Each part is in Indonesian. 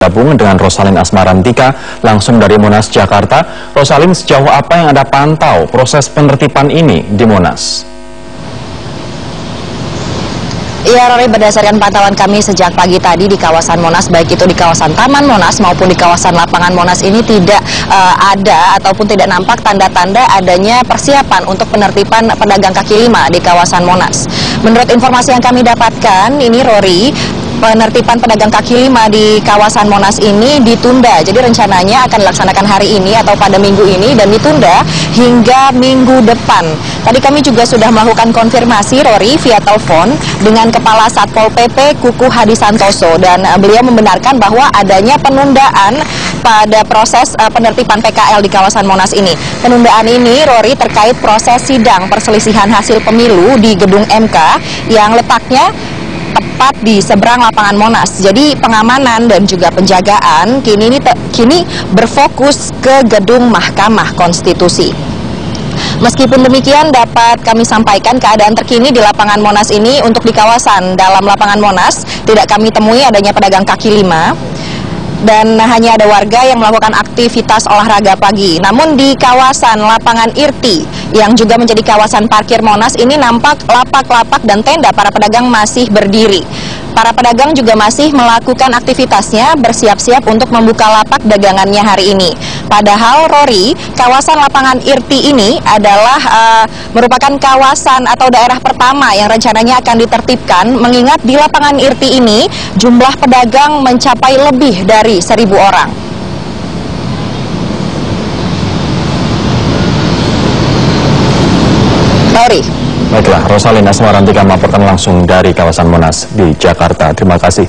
Gabung dengan Rosalin Asmarantika langsung dari Monas, Jakarta. Rosalin, sejauh apa yang Anda pantau proses penertiban ini di Monas? Ya, Rory, berdasarkan pantauan kami sejak pagi tadi di kawasan Monas, baik itu di kawasan Taman Monas maupun di kawasan lapangan Monas ini tidak ada ataupun tidak nampak tanda-tanda adanya persiapan untuk penertiban pedagang kaki lima di kawasan Monas. Menurut informasi yang kami dapatkan, ini Rory, penertiban pedagang kaki lima di kawasan Monas ini ditunda. Jadi rencananya akan dilaksanakan hari ini atau pada minggu ini dan ditunda hingga minggu depan. Tadi kami juga sudah melakukan konfirmasi, Rory, via telepon dengan Kepala Satpol PP Kuku Hadi Santoso, dan beliau membenarkan bahwa adanya penundaan pada proses penertiban PKL di kawasan Monas ini. Penundaan ini, Rory, terkait proses sidang perselisihan hasil pemilu di gedung MK yang letaknya tepat di seberang lapangan Monas. Jadi pengamanan dan juga penjagaan kini berfokus ke gedung Mahkamah Konstitusi. Meskipun demikian, dapat kami sampaikan keadaan terkini di lapangan Monas ini. Untuk di kawasan dalam lapangan Monas tidak kami temui adanya pedagang kaki lima dan hanya ada warga yang melakukan aktivitas olahraga pagi. Namun di kawasan lapangan Irti yang juga menjadi kawasan parkir Monas ini nampak lapak-lapak dan tenda para pedagang masih berdiri. Para pedagang juga masih melakukan aktivitasnya, bersiap-siap untuk membuka lapak dagangannya hari ini. Padahal, Rory, kawasan lapangan Irti ini adalah merupakan kawasan atau daerah pertama yang rencananya akan ditertibkan, mengingat di lapangan Irti ini jumlah pedagang mencapai lebih dari 1.000 orang. Rory. Baiklah, Rosalin Asmarantika melaporkan langsung dari kawasan Monas di Jakarta. Terima kasih.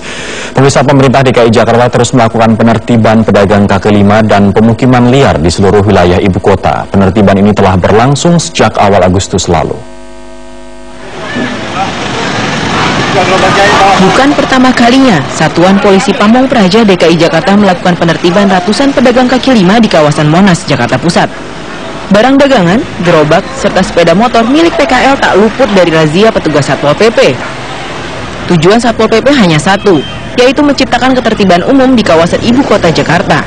Pemirsa, pemerintah DKI Jakarta terus melakukan penertiban pedagang kaki lima dan pemukiman liar di seluruh wilayah ibu kota. Penertiban ini telah berlangsung sejak awal Agustus lalu. Bukan pertama kalinya Satuan Polisi Pamong Praja DKI Jakarta melakukan penertiban ratusan pedagang kaki lima di kawasan Monas, Jakarta Pusat. Barang dagangan, gerobak, serta sepeda motor milik PKL tak luput dari razia petugas Satpol PP. Tujuan Satpol PP hanya satu, yaitu menciptakan ketertiban umum di kawasan ibu kota Jakarta.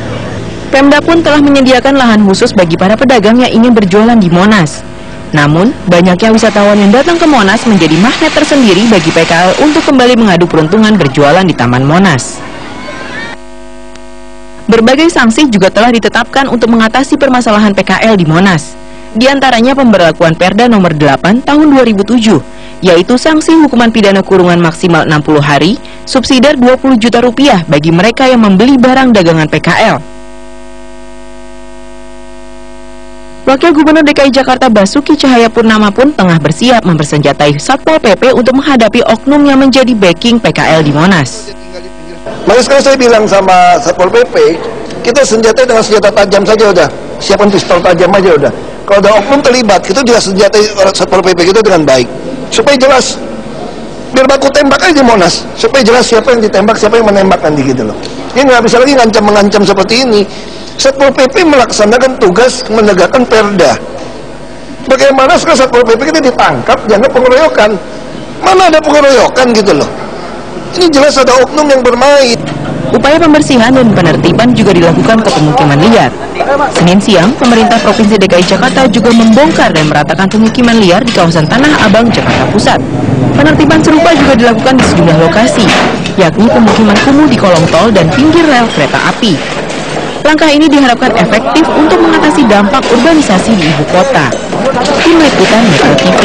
Pemda pun telah menyediakan lahan khusus bagi para pedagang yang ingin berjualan di Monas. Namun, banyaknya wisatawan yang datang ke Monas menjadi magnet tersendiri bagi PKL untuk kembali mengadu peruntungan berjualan di Taman Monas. Berbagai sanksi juga telah ditetapkan untuk mengatasi permasalahan PKL di Monas. Di antaranya pemberlakuan Perda Nomor 8 Tahun 2007, yaitu sanksi hukuman pidana kurungan maksimal 60 hari, subsidiar 20 juta rupiah bagi mereka yang membeli barang dagangan PKL. Wakil Gubernur DKI Jakarta Basuki Cahayapurnama pun tengah bersiap mempersenjatai Satpol PP untuk menghadapi oknum yang menjadi backing PKL di Monas. Makanya sekarang saya bilang sama Satpol PP, kita senjatai dengan senjata tajam saja udah. Siapkan pistol tajam aja udah. Kalau ada oknum terlibat, kita juga senjatai Satpol PP kita dengan baik. Supaya jelas, biar baku tembak aja di Monas. Supaya jelas siapa yang ditembak, siapa yang menembakkan gitu loh. Ini nggak bisa lagi ngancam-mengancam seperti ini. Satpol PP melaksanakan tugas menegakkan perda. Bagaimana sekarang Satpol PP kita ditangkap, dianggap pengeroyokan. Mana ada pengeroyokan gitu loh. Ini jelas ada oknum yang bermain. Upaya pembersihan dan penertiban juga dilakukan ke pemukiman liar. Senin siang, pemerintah Provinsi DKI Jakarta juga membongkar dan meratakan pemukiman liar di kawasan Tanah Abang, Jakarta Pusat. Penertiban serupa juga dilakukan di sejumlah lokasi, yakni pemukiman kumuh di kolong tol dan pinggir rel kereta api. Langkah ini diharapkan efektif untuk mengatasi dampak urbanisasi di ibu kota. Tim Liputan Metro TV.